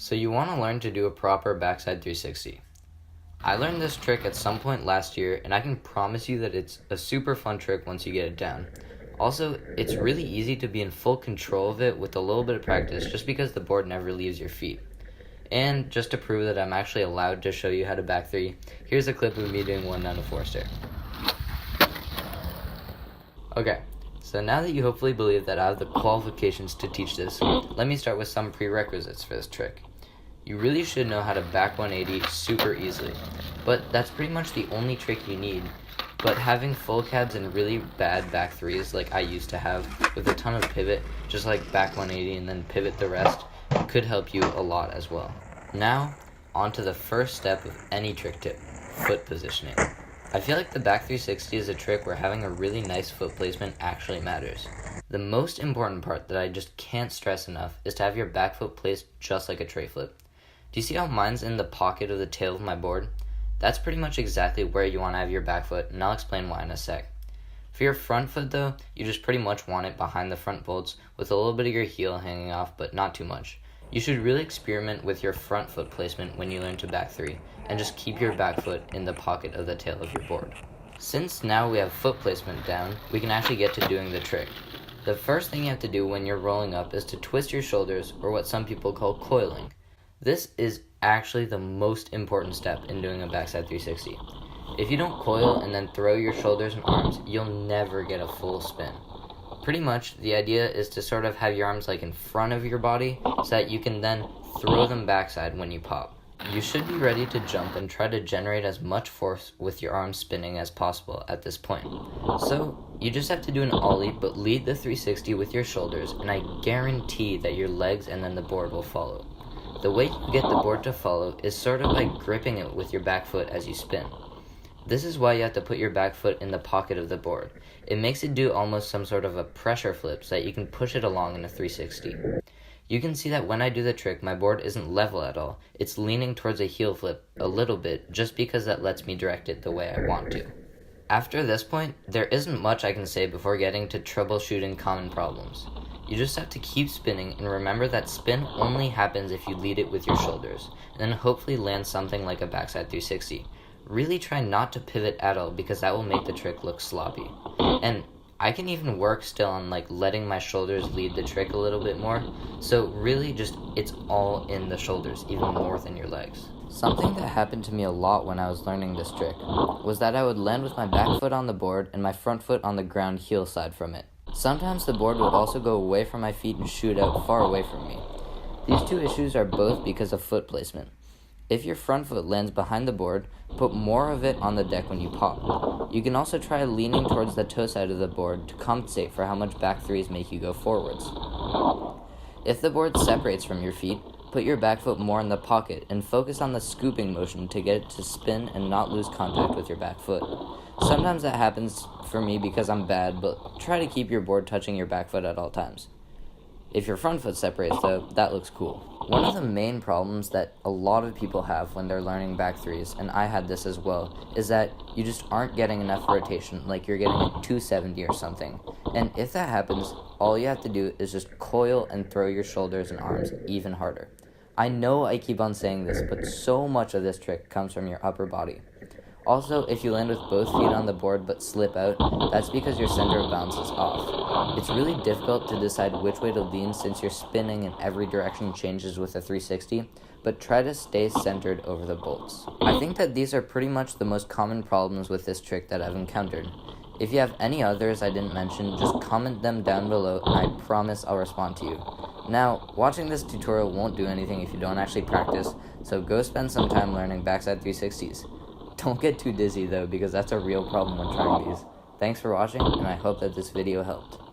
So you want to learn to do a proper backside 360. I learned this trick at some point last year, and I can promise you that it's a super fun trick once you get it down. Also, it's really easy to be in full control of it with a little bit of practice just because the board never leaves your feet. And just to prove that I'm actually allowed to show you how to back three, here's a clip of me doing one down a four stair. Okay, so now that you hopefully believe that I have the qualifications to teach this, let me start with some prerequisites for this trick. You really should know how to back 180 super easily, but that's pretty much the only trick you need. But having full cabs and really bad back threes like I used to have with a ton of pivot, just like back 180 and then pivot the rest, could help you a lot as well. Now, on to the first step of any trick tip, foot positioning. I feel like the back 360 is a trick where having a really nice foot placement actually matters. The most important part that I just can't stress enough is to have your back foot placed just like a tray flip. Do you see how mine's in the pocket of the tail of my board? That's pretty much exactly where you want to have your back foot, and I'll explain why in a sec. For your front foot though, you just pretty much want it behind the front bolts with a little bit of your heel hanging off, but not too much. You should really experiment with your front foot placement when you learn to back three, and just keep your back foot in the pocket of the tail of your board. Since now we have foot placement down, we can actually get to doing the trick. The first thing you have to do when you're rolling up is to twist your shoulders, or what some people call coiling. This is actually the most important step in doing a backside 360. If you don't coil and then throw your shoulders and arms, you'll never get a full spin. Pretty much, the idea is to sort of have your arms like in front of your body so that you can then throw them backside when you pop. You should be ready to jump and try to generate as much force with your arms spinning as possible at this point. So, you just have to do an ollie but lead the 360 with your shoulders, and I guarantee that your legs and then the board will follow. The way you get the board to follow is sort of by gripping it with your back foot as you spin. This is why you have to put your back foot in the pocket of the board. It makes it do almost some sort of a pressure flip so that you can push it along in a 360. You can see that when I do the trick, my board isn't level at all. It's leaning towards a heel flip a little bit just because that lets me direct it the way I want to. After this point, there isn't much I can say before getting to troubleshooting common problems. You just have to keep spinning and remember that spin only happens if you lead it with your shoulders, and then hopefully land something like a backside 360. Really try not to pivot at all because that will make the trick look sloppy. And I can even work still on letting my shoulders lead the trick a little bit more, so really just it's all in the shoulders even more than your legs. Something that happened to me a lot when I was learning this trick was that I would land with my back foot on the board and my front foot on the ground heel side from it. Sometimes the board would also go away from my feet and shoot out far away from me. These two issues are both because of foot placement. If your front foot lands behind the board, put more of it on the deck when you pop. You can also try leaning towards the toe side of the board to compensate for how much back threes make you go forwards. If the board separates from your feet, put your back foot more in the pocket and focus on the scooping motion to get it to spin and not lose contact with your back foot. Sometimes that happens for me because I'm bad, but try to keep your board touching your back foot at all times. If your front foot separates though, that looks cool. One of the main problems that a lot of people have when they're learning back threes, and I had this as well, is that you just aren't getting enough rotation, like you're getting a 270 or something. And if that happens, all you have to do is just coil and throw your shoulders and arms even harder. I know I keep on saying this, but so much of this trick comes from your upper body. Also, if you land with both feet on the board but slip out, that's because your center of balance is off. It's really difficult to decide which way to lean since your spinning in every direction changes with a 360, but try to stay centered over the bolts. I think that these are pretty much the most common problems with this trick that I've encountered. If you have any others I didn't mention, just comment them down below and I promise I'll respond to you. Now, watching this tutorial won't do anything if you don't actually practice, so go spend some time learning backside 360s. Don't get too dizzy though, because that's a real problem when trying these. Thanks for watching, and I hope that this video helped.